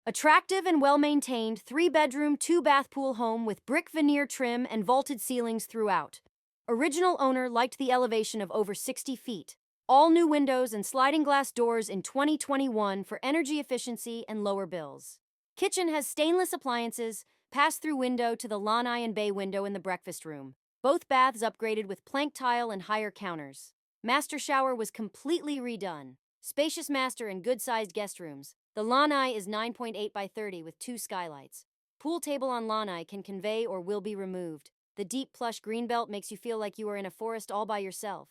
Attractive and well-maintained 3-bedroom, 2-bath pool home with brick veneer trim and vaulted ceilings throughout. Original owner liked the elevation of over 60 feet. All new windows and sliding glass doors in 2021 for energy efficiency and lower bills. Kitchen has stainless appliances, pass-through window to the lanai and bay window in the breakfast room. Both baths upgraded with plank tile and higher counters. Master shower was completely redone. Spacious master and good-sized guest rooms. The lanai is 9.8 by 30 with 2 skylights. Pool table on lanai can convey or will be removed. The deep plush greenbelt makes you feel like you are in a forest all by yourself.